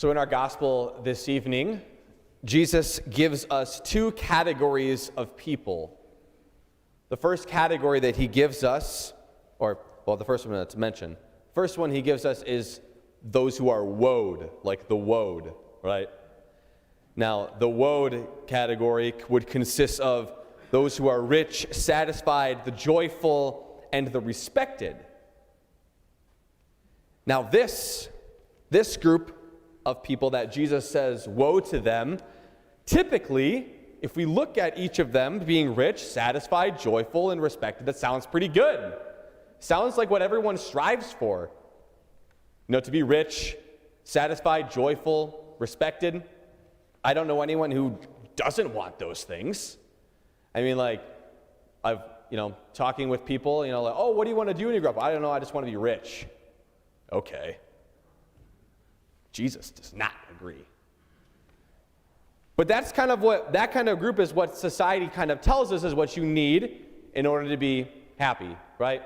So in our gospel this evening, Jesus gives us two categories of people. The first category that he gives us, the first one to mention, first one he gives us is those who are woed, like the woed, right? Now, the woed category would consist of those who are rich, satisfied, the joyful, and the respected. Now, this group of people that Jesus says, woe to them, typically, if we look at each of them being rich, satisfied, joyful, and respected, that sounds pretty good. Sounds like what everyone strives for. To be rich, satisfied, joyful, respected. I don't know anyone who doesn't want those things. I mean, I've, talking with people, oh, what do you want to do when you grow up? I don't know, I just want to be rich. Okay. Jesus does not agree. But that's kind of that kind of group is what society kind of tells us is what you need in order to be happy, right?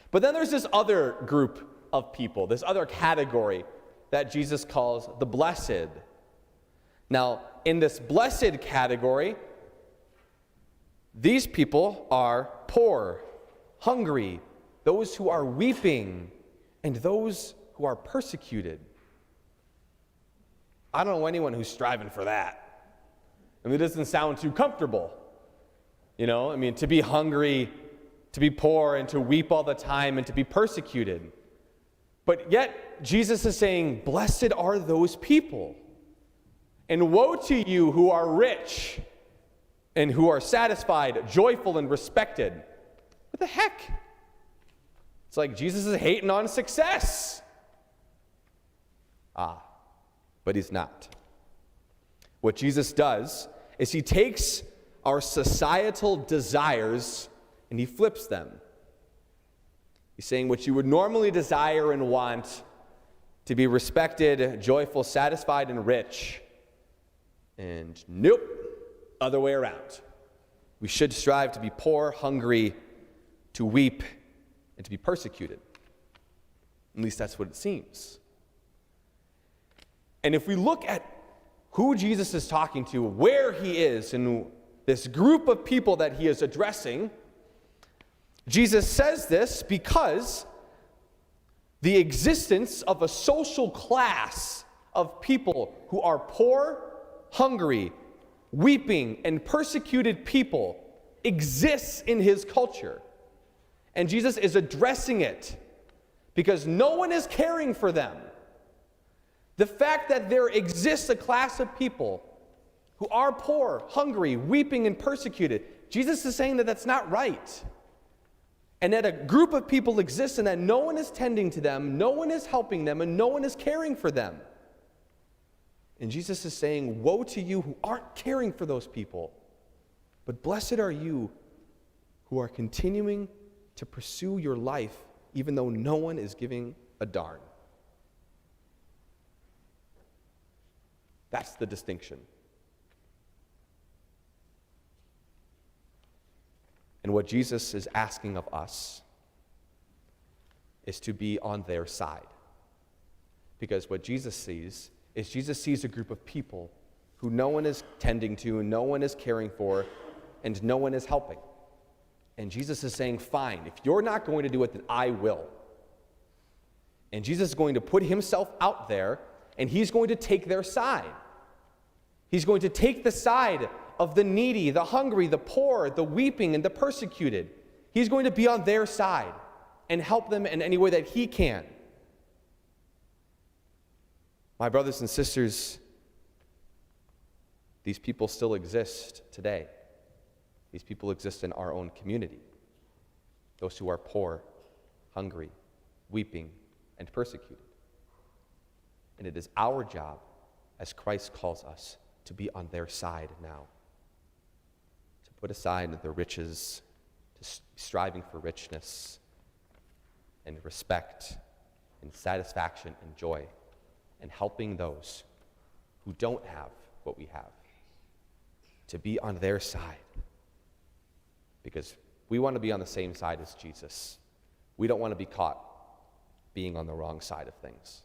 But then there's this other group of people, this other category that Jesus calls the blessed. Now, in this blessed category, these people are poor, hungry, those who are weeping, and those who are persecuted. I don't know anyone who's striving for that. It doesn't sound too comfortable. To be hungry, to be poor, and to weep all the time, and to be persecuted. But yet, Jesus is saying, blessed are those people. And woe to you who are rich, and who are satisfied, joyful, and respected. What the heck? It's like Jesus is hating on success. But he's not. What Jesus does is he takes our societal desires and he flips them. He's saying what you would normally desire and want to be respected, joyful, satisfied, and rich. And nope, other way around. We should strive to be poor, hungry, to weep, and to be persecuted. At least that's what it seems. And if we look at who Jesus is talking to, where he is, and this group of people that he is addressing, Jesus says this because the existence of a social class of people who are poor, hungry, weeping, and persecuted people exists in his culture. And Jesus is addressing it because no one is caring for them. The fact that there exists a class of people who are poor, hungry, weeping, and persecuted, Jesus is saying that that's not right. And that a group of people exists and that no one is tending to them, no one is helping them, and no one is caring for them. And Jesus is saying, woe to you who aren't caring for those people, but blessed are you who are continuing to pursue your life even though no one is giving a darn. That's the distinction. And what Jesus is asking of us is to be on their side. Because what Jesus sees a group of people who no one is tending to, no one is caring for, and no one is helping. And Jesus is saying, fine, if you're not going to do it, then I will. And Jesus is going to put himself out there, and he's going to take their side. He's going to take the side of the needy, the hungry, the poor, the weeping, and the persecuted. He's going to be on their side and help them in any way that he can. My brothers and sisters, these people still exist today. These people exist in our own community. Those who are poor, hungry, weeping, and persecuted. And it is our job, as Christ calls us, to be on their side now. To put aside the riches, to striving for richness and respect and satisfaction and joy, and helping those who don't have what we have, to be on their side. Because we want to be on the same side as Jesus. We don't want to be caught being on the wrong side of things.